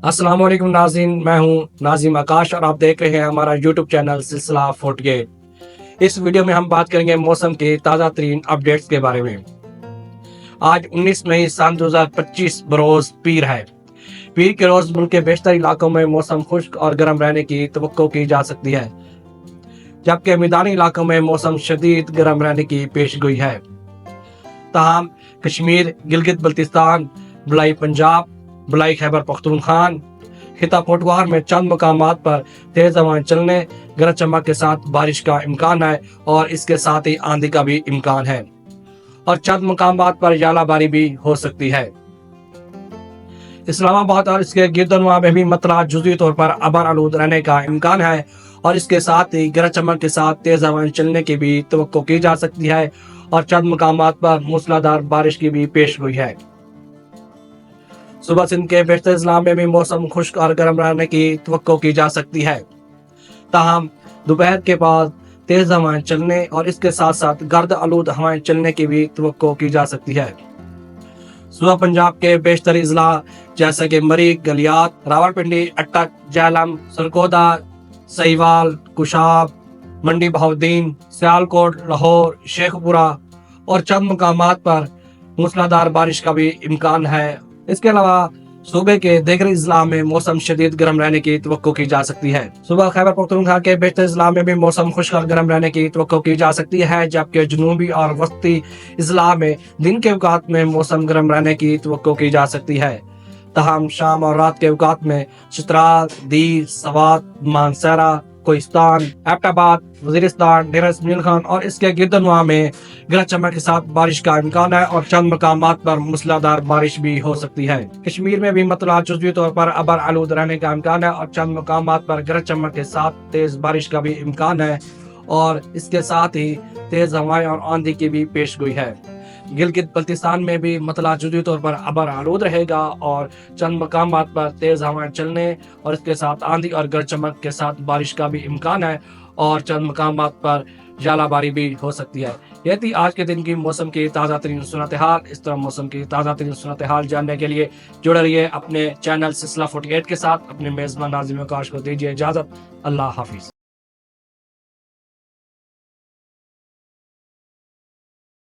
السلام علیکم ناظرین، میں ہوں ناظم آکاش اور آپ دیکھ رہے ہیں ہمارا یوٹیوب چینل سلسلہ 48۔ اس ویڈیو میں ہم بات کریں گے موسم کے تازہ ترین اپڈیٹس کے بارے میں۔ آج 19 مئی سن 2025 بروز پیر ہے۔ پیر کے روز ملک کے بیشتر علاقوں میں موسم خشک اور گرم رہنے کی توقع کی جا سکتی ہے، جبکہ میدانی علاقوں میں موسم شدید گرم رہنے کی پیش گوئی ہے۔ تاہم کشمیر، گلگت بلتستان، بلائی پنجاب، بلائی خیبر پختونخوا، خطہ پٹوار میں چند مقامات پر تیز ہوائیں چلنے، گرج چمک کے ساتھ بارش کا امکان ہے اور اس کے ساتھ ہی آندھی کا بھی امکان ہے، اور چند مقامات پر ژالہ باری بھی ہو سکتی ہے۔ اسلام آباد اور اس کے گرد و نواح میں بھی مطلع جزوی طور پر ابر آلود رہنے کا امکان ہے، اور اس کے ساتھ ہی گرج چمک کے ساتھ تیز ہوائیں چلنے کی بھی توقع کی جا سکتی ہے، اور چند مقامات پر موسلادھار بارش کی بھی پیش گوئی ہے۔ صبح سندھ کے بیشتر اضلاع میں بھی موسم خشک اور گرم رہنے کی توقع کی جا سکتی ہے، تاہم دوپہر کے بعد تیز ہوائیں چلنے اور اس کے ساتھ ساتھ گرد آلود ہوائیں چلنے کی بھی توقع کی جا سکتی ہے۔ صبح پنجاب کے بیشتر اضلاع جیسے کہ مریخ، گلیات، راولپنڈی، اٹک، جہلم، سرگودا، سہیوال، کشاب، منڈی بہاؤالدین، سیالکوٹ، لاہور، شیخ پورہ اور چند مقامات پر موسلادھار بارش کا بھی امکان ہے۔ اس کے علاوہ صوبے کے دیگر اضلاع میں موسم شدید گرم رہنے کی توقع کی جا سکتی ہے۔ صبح خیبر پختونخوا کے بیشتر اضلاع میں بھی موسم خشک اور گرم رہنے کی توقع کی جا سکتی ہے، جبکہ جنوبی اور وسطی اضلاع میں دن کے اوقات میں موسم گرم رہنے کی توقع کی جا سکتی ہے، تاہم شام اور رات کے اوقات میں چترال، دیر، سوات، مانسہرہ، کوہستان، ایبٹ آباد، وزیرستان، ڈیرہ اسماعیل خان اور اس کے گرد و نواح میں گرج چمک کے ساتھ بارش کا امکان ہے، اور چند مقامات پر موسلادھار بارش بھی ہو سکتی ہے۔ کشمیر میں بھی مطلع جزوی طور پر ابر آلود رہنے کا امکان ہے، اور چند مقامات پر گرج چمک کے ساتھ تیز بارش کا بھی امکان ہے، اور اس کے ساتھ ہی تیز ہوائیں اور آندھی کی بھی پیش گوئی ہے۔ گلگت بلتستان میں بھی مطلع جزوی طور پر ابر آلود رہے گا، اور چند مقامات پر تیز ہوائیں چلنے اور اس کے ساتھ آندھی اور گرج چمک کے ساتھ بارش کا بھی امکان ہے، اور چند مقامات پر ژالہ باری بھی ہو سکتی ہے۔ یہ تھی آج کے دن کی موسم کی تازہ ترین صورتحال۔ اس طرح موسم کی تازہ ترین صورتحال جاننے کے لیے جڑے رہیے اپنے چینل سلسلہ 48 کے ساتھ۔ اپنے میزبان ناظم آکاش کو دیجیے اجازت۔ اللہ حافظ۔